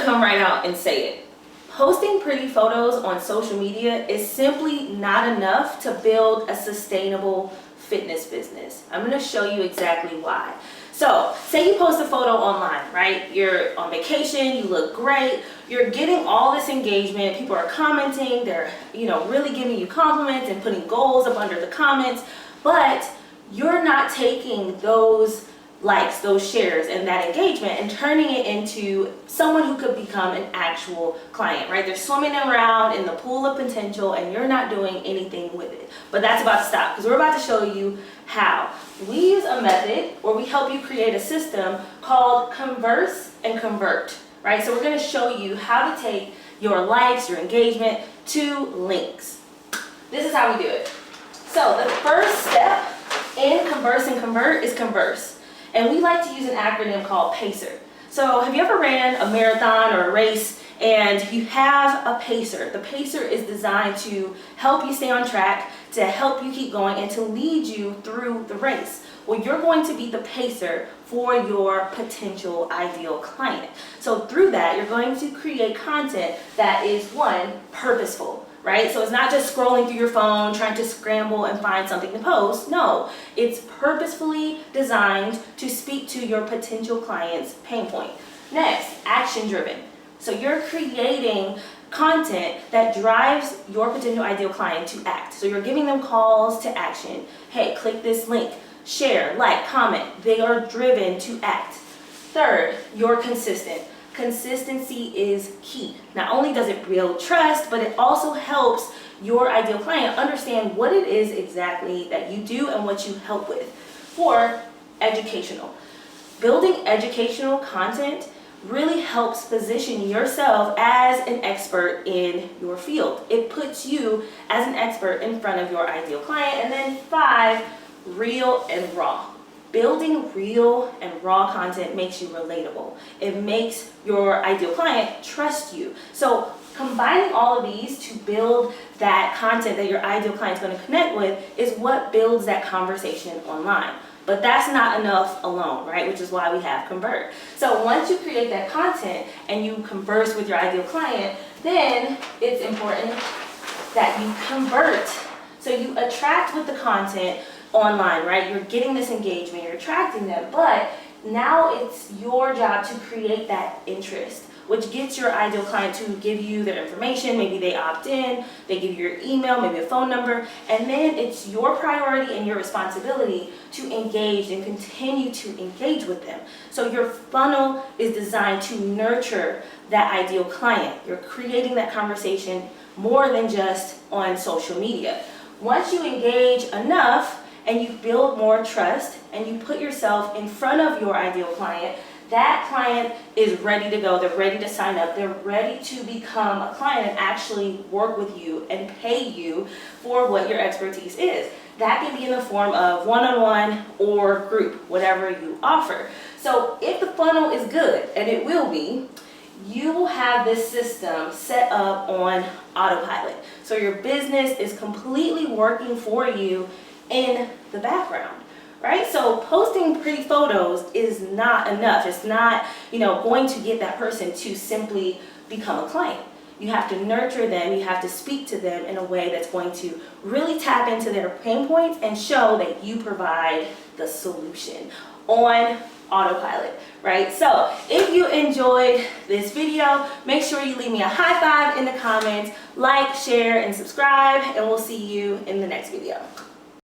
come right out and say it. Posting pretty photos on social media is simply not enough to build a sustainable fitness business. I'm going to show you exactly why. So, say you post a photo online, right? You're on vacation, you look great, you're getting all this engagement, people are commenting, they're, really giving you compliments and putting goals up under the comments, but you're not taking those likes, those shares, and that engagement and turning it into someone who could become an actual client, right? They're swimming around in the pool of potential and you're not doing anything with it. But that's about to stop, because we're about to show you how. We use a method where we help you create a system called Converse and Convert, right? So we're going to show you how to take your likes, your engagement to links. This is how we do it. So the first step in Converse and Convert is Converse. And we like to use an acronym called PACER. So have you ever ran a marathon or a race and you have a PACER? The PACER is designed to help you stay on track, to help you keep going, and to lead you through the race. Well, you're going to be the PACER for your potential ideal client. So through that, you're going to create content that is, one, purposeful. Right? So it's not just scrolling through your phone, trying to scramble and find something to post. No, it's purposefully designed to speak to your potential client's pain point. Next, action driven. So you're creating content that drives your potential ideal client to act. So you're giving them calls to action. Hey, click this link, share, like, comment. They are driven to act. Third, you're consistent. Consistency is key. Not only does it build trust, but it also helps your ideal client understand what it is exactly that you do and what you help with. For educational. Building educational content really helps position yourself as an expert in your field. It puts you as an expert in front of your ideal client. And then 5, real and raw. Building real and raw content makes you relatable. It makes your ideal client trust you. So combining all of these to build that content that your ideal client is going to connect with is what builds that conversation online. But that's not enough alone, right? Which is why we have Convert. So once you create that content and you converse with your ideal client, then it's important that you convert. So you attract with the content online, right? You're getting this engagement, you're attracting them, but now it's your job to create that interest, which gets your ideal client to give you their information. Maybe they opt in, they give you your email, maybe a phone number, and then it's your priority and your responsibility to engage and continue to engage with them. So your funnel is designed to nurture that ideal client. You're creating that conversation more than just on social media. Once you engage enough, and you build more trust and you put yourself in front of your ideal client, that client is ready to go. They're ready to sign up. They're ready to become a client and actually work with you and pay you for what your expertise is. That can be in the form of one-on-one or group, whatever you offer. So if the funnel is good, and it will be, you will have this system set up on autopilot. So your business is completely working for you in the background, right? So posting pretty photos is not enough. It's not, going to get that person to simply become a client. You have to nurture them. You have to speak to them in a way that's going to really tap into their pain points and show that you provide the solution on autopilot, right? So if you enjoyed this video, make sure you leave me a high five in the comments, like, share, and subscribe, and we'll see you in the next video.